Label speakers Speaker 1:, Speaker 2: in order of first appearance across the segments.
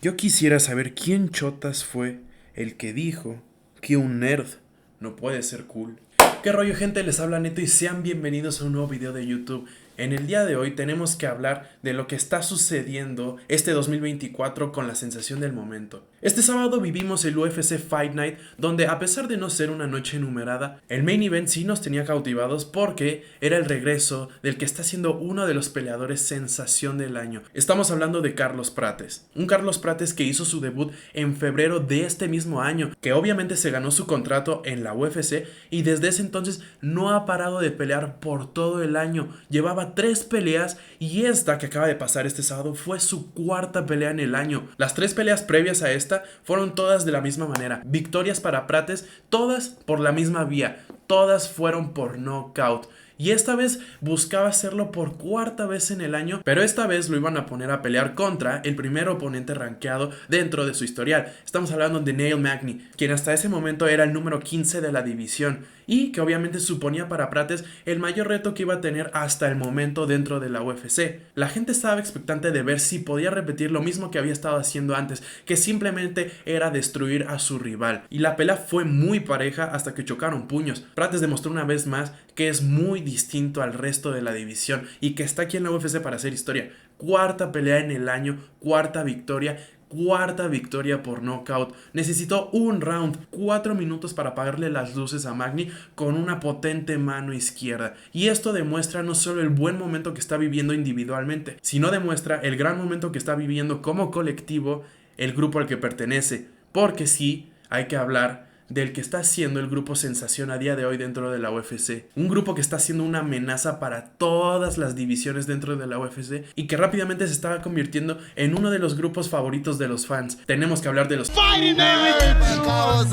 Speaker 1: Yo quisiera saber quién chotas fue el que dijo que un nerd no puede ser cool. ¿Qué rollo, gente? Les habla Neto y sean bienvenidos a un nuevo video de YouTube. En el día de hoy tenemos que hablar de lo que está sucediendo este 2024 con la sensación del momento. Este sábado vivimos el UFC Fight Night, donde a pesar de no ser una noche numerada, el main event sí nos tenía cautivados porque era el regreso del que está siendo uno de los peleadores sensación del año. Estamos hablando de Carlos Prates. Un Carlos Prates que hizo su debut en febrero de este mismo año, que obviamente se ganó su contrato en la UFC y desde ese entonces no ha parado de pelear por todo el año. Llevaba 3 peleas y esta que acaba de pasar este sábado fue su cuarta pelea en el año. Las 3 peleas previas a esta fueron todas de la misma manera. Victorias para Prates, todas por la misma vía. Todas fueron por knockout. Y esta vez buscaba hacerlo por cuarta vez en el año, pero esta vez lo iban a poner a pelear contra el primer oponente rankeado dentro de su historial. Estamos hablando de Neil Magny, quien hasta ese momento era el número 15 de la división y que obviamente suponía para Prates el mayor reto que iba a tener hasta el momento dentro de la UFC. La gente estaba expectante de ver si podía repetir lo mismo que había estado haciendo antes, que simplemente era destruir a su rival. Y la pelea fue muy pareja hasta que chocaron puños. Prates demostró una vez más que es muy distinto al resto de la división y que está aquí en la UFC para hacer historia. Cuarta pelea en el año, cuarta victoria por knockout. Necesitó un round, 4 minutos para apagarle las luces a Magny con una potente mano izquierda. Y esto demuestra no solo el buen momento que está viviendo individualmente, sino demuestra el gran momento que está viviendo como colectivo el grupo al que pertenece. Porque sí, hay que hablar del que está siendo el grupo sensación a día de hoy dentro de la UFC. Un grupo que está siendo una amenaza para todas las divisiones dentro de la UFC y que rápidamente se estaba convirtiendo en uno de los grupos favoritos de los fans. Tenemos que hablar de los Fighting Nerds.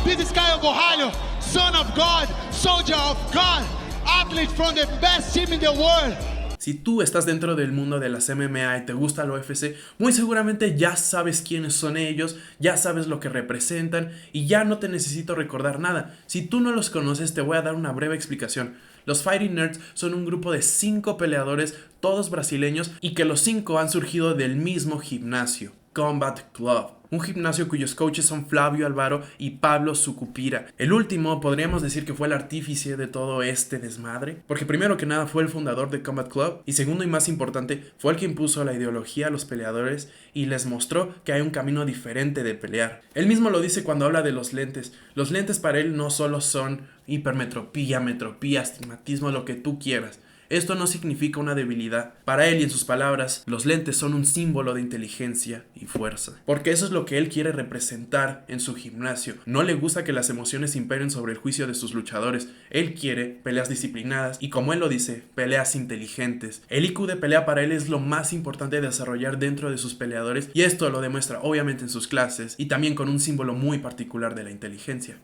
Speaker 2: This is Caio Borralho, son of God, soldier of God, athlete from the best team in the world.
Speaker 1: Si tú estás dentro del mundo de las MMA y te gusta la UFC, muy seguramente ya sabes quiénes son ellos, ya sabes lo que representan y ya no te necesito recordar nada. Si tú no los conoces, te voy a dar una breve explicación. Los Fighting Nerds son un grupo de 5 peleadores, todos brasileños, y que los 5 han surgido del mismo gimnasio, Combat Club. Un gimnasio cuyos coaches son Flavio Alvaro y Pablo Sucupira. El último podríamos decir que fue el artífice de todo este desmadre, porque primero que nada fue el fundador de Combat Club y segundo y más importante fue el que impuso la ideología a los peleadores y les mostró que hay un camino diferente de pelear. Él mismo lo dice cuando habla de los lentes. Los lentes para él no solo son hipermetropía, metropía, astigmatismo, lo que tú quieras. Esto no significa una debilidad. Para él y en sus palabras, los lentes son un símbolo de inteligencia y fuerza. Porque eso es lo que él quiere representar en su gimnasio. No le gusta que las emociones imperen sobre el juicio de sus luchadores. Él quiere peleas disciplinadas y, como él lo dice, peleas inteligentes. El IQ de pelea para él es lo más importante de desarrollar dentro de sus peleadores y esto lo demuestra obviamente en sus clases y también con un símbolo muy particular de la inteligencia: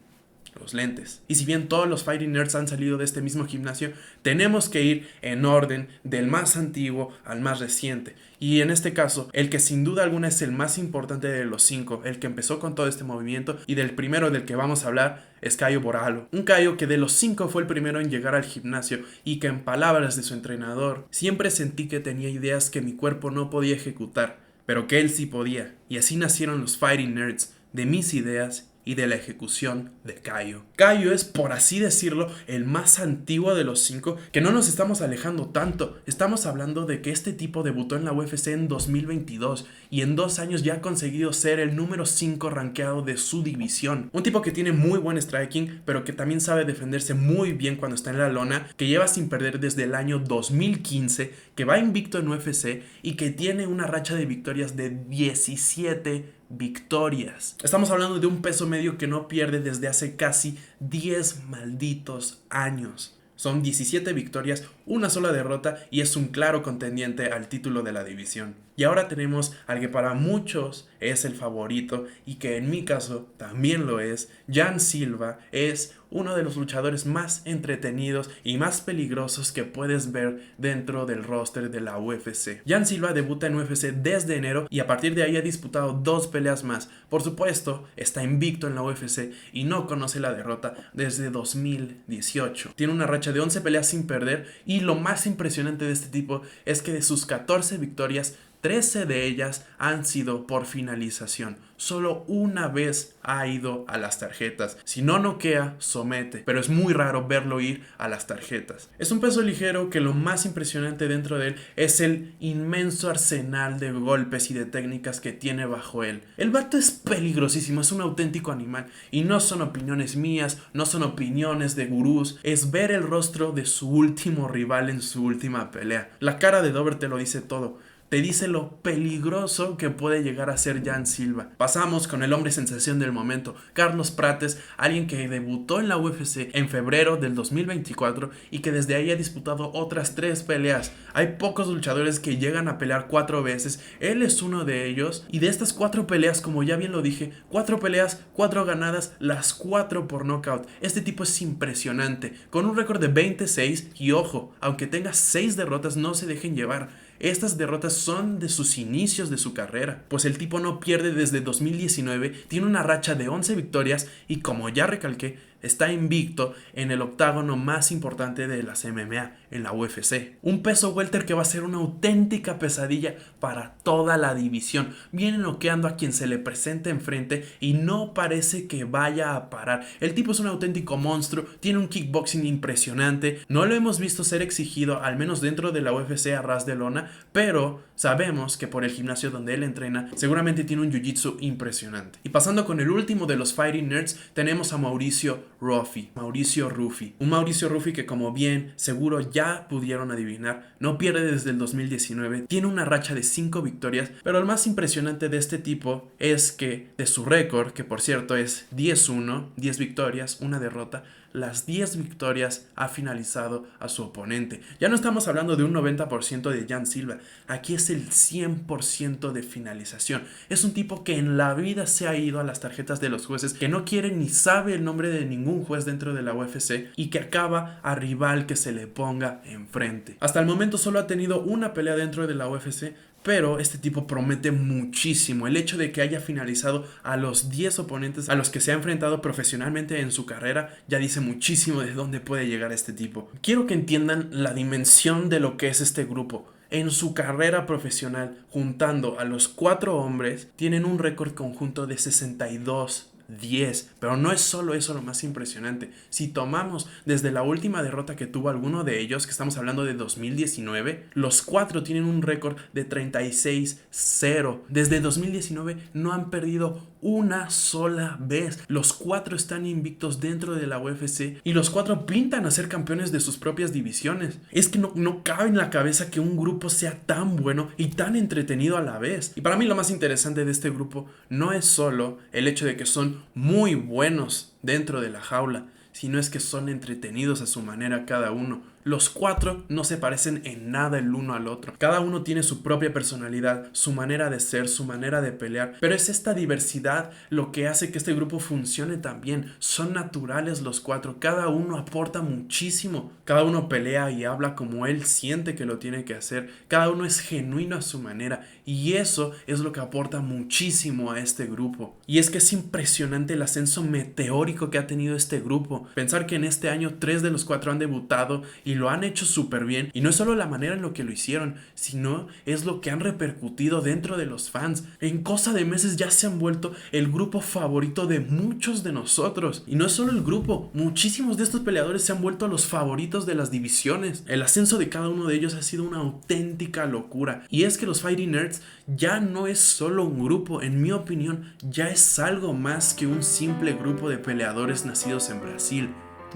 Speaker 1: los lentes. Y si bien todos los Fighting Nerds han salido de este mismo gimnasio, tenemos que ir en orden del más antiguo al más reciente. Y en este caso, el que sin duda alguna es el más importante de los 5, el que empezó con todo este movimiento y del primero del que vamos a hablar, es Caio Borralho. Un Caio que de los 5 fue el primero en llegar al gimnasio y que, en palabras de su entrenador, siempre sentí que tenía ideas que mi cuerpo no podía ejecutar, pero que él sí podía. Y así nacieron los Fighting Nerds, de mis ideas y de la ejecución de Caio. Caio es, por así decirlo, el más antiguo de los 5, que no nos estamos alejando tanto. Estamos hablando de que este tipo debutó en la UFC en 2022 y en 2 años ya ha conseguido ser el número 5 rankeado de su división. Un tipo que tiene muy buen striking, pero que también sabe defenderse muy bien cuando está en la lona, que lleva sin perder desde el año 2015, que va invicto en UFC y que tiene una racha de victorias de 17 victorias. Estamos hablando de un peso medio que no pierde desde hace casi 10 malditos años. Son 17 victorias, una sola derrota y es un claro contendiente al título de la división. Y ahora tenemos al que para muchos es el favorito y que en mi caso también lo es. Jan Silva es uno de los luchadores más entretenidos y más peligrosos que puedes ver dentro del roster de la UFC. Jan Silva debuta en UFC desde enero y a partir de ahí ha disputado 2 peleas más. Por supuesto, está invicto en la UFC y no conoce la derrota desde 2018. Tiene una racha de 11 peleas sin perder y lo más impresionante de este tipo es que de sus 14 victorias, 13 de ellas han sido por finalización. Solo una vez ha ido a las tarjetas. Si no noquea, somete. Pero es muy raro verlo ir a las tarjetas. Es un peso ligero que lo más impresionante dentro de él es el inmenso arsenal de golpes y de técnicas que tiene bajo él. El vato es peligrosísimo, es un auténtico animal. Y no son opiniones mías, no son opiniones de gurús. Es ver el rostro de su último rival en su última pelea. La cara de Dober te lo dice todo. Te dice lo peligroso que puede llegar a ser Jan Silva. Pasamos con el hombre sensación del momento, Carlos Prates, alguien que debutó en la UFC en febrero del 2024 y que desde ahí ha disputado otras 3 peleas. Hay pocos luchadores que llegan a pelear 4 veces, él es uno de ellos y de estas 4 peleas, como ya bien lo dije, 4 peleas, 4 ganadas, las 4 por knockout. Este tipo es impresionante, con un récord de 26 y ojo, aunque tenga 6 derrotas no se dejen llevar. Estas derrotas son de sus inicios de su carrera, pues el tipo no pierde desde 2019, tiene una racha de 11 victorias y como ya recalqué, está invicto en el octágono más importante de las MMA, en la UFC. Un peso welter que va a ser una auténtica pesadilla para toda la división. Viene noqueando a quien se le presente enfrente y no parece que vaya a parar. El tipo es un auténtico monstruo, tiene un kickboxing impresionante. No lo hemos visto ser exigido, al menos dentro de la UFC a ras de lona, pero sabemos que por el gimnasio donde él entrena, seguramente tiene un jiu-jitsu impresionante. Y pasando con el último de los Fighting Nerds, tenemos a Mauricio Ruffi. Un Mauricio Ruffi que, como bien seguro ya pudieron adivinar, no pierde desde el 2019, tiene una racha de 5 victorias, pero lo más impresionante de este tipo es que de su récord, que por cierto es 10-1, 10 victorias, 1 derrota, las 10 victorias ha finalizado a su oponente. Ya no estamos hablando de un 90% de Jan Silva, aquí es el 100% de finalización. Es un tipo que en la vida se ha ido a las tarjetas de los jueces, que no quiere ni sabe el nombre de ningún juez dentro de la UFC y que acaba a rival que se le ponga enfrente. Hasta el momento solo ha tenido una pelea dentro de la UFC, pero este tipo promete muchísimo. El hecho de que haya finalizado a los 10 oponentes a los que se ha enfrentado profesionalmente en su carrera ya dice muchísimo de dónde puede llegar este tipo. Quiero que entiendan la dimensión de lo que es este grupo. En su carrera profesional, juntando a los 4 hombres, tienen un récord conjunto de 62-10, pero no es solo eso lo más impresionante. Si tomamos desde la última derrota que tuvo alguno de ellos, que estamos hablando de 2019, los 4 tienen un récord de 36-0. Desde 2019 no han perdido una sola vez. Los 4 están invictos dentro de la UFC y los 4 pintan a ser campeones de sus propias divisiones. Es que no cabe en la cabeza que un grupo sea tan bueno y tan entretenido a la vez. Y para mí lo más interesante de este grupo no es solo el hecho de que son muy buenos dentro de la jaula, sino es que son entretenidos a su manera cada uno. Los 4 no se parecen en nada el uno al otro. Cada uno tiene su propia personalidad, su manera de ser, su manera de pelear. Pero es esta diversidad lo que hace que este grupo funcione tan bien. Son naturales los 4. Cada uno aporta muchísimo. Cada uno pelea y habla como él siente que lo tiene que hacer. Cada uno es genuino a su manera. Y eso es lo que aporta muchísimo a este grupo. Y es que es impresionante el ascenso meteórico que ha tenido este grupo. Pensar que en este año 3 de los 4 han debutado y lo han hecho súper bien. Y no es solo la manera en lo que lo hicieron, sino es lo que han repercutido dentro de los fans. En cosa de meses ya se han vuelto el grupo favorito de muchos de nosotros. Y no es solo el grupo, muchísimos de estos peleadores se han vuelto los favoritos de las divisiones. El ascenso de cada uno de ellos ha sido una auténtica locura. Y es que los Fighting Nerds ya no es solo un grupo, en mi opinión, ya es algo más que un simple grupo de peleadores nacidos en Brasil.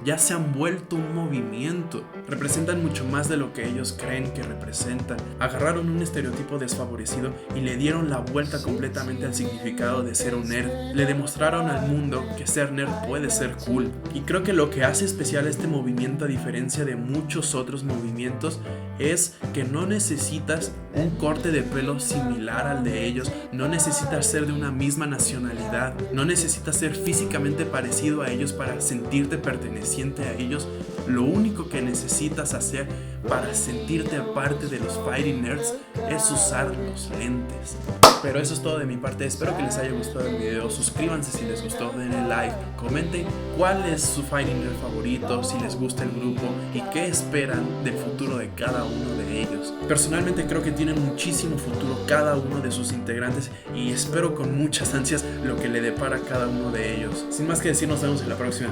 Speaker 1: ya se han vuelto un movimiento. Representan mucho más de lo que ellos creen que representan. Agarraron un estereotipo desfavorecido y le dieron la vuelta completamente al significado de ser un nerd. Le demostraron al mundo que ser nerd puede ser cool. Y creo que lo que hace especial a este movimiento, a diferencia de muchos otros movimientos, es que no necesitas un corte de pelo similar al de ellos, no necesitas ser de una misma nacionalidad, no necesitas ser físicamente parecido a ellos para sentirte perteneciente a ellos. Lo único que necesitas hacer para sentirte parte de los Fighting Nerds es usar los lentes. Pero eso es todo de mi parte, espero que les haya gustado el video, suscríbanse si les gustó, denle like, comenten cuál es su Fighting Nerd favorito, si les gusta el grupo y qué esperan del futuro de cada uno de ellos. Personalmente creo que tienen muchísimo futuro cada uno de sus integrantes y espero con muchas ansias lo que le depara a cada uno de ellos. Sin más que decir, nos vemos en la próxima.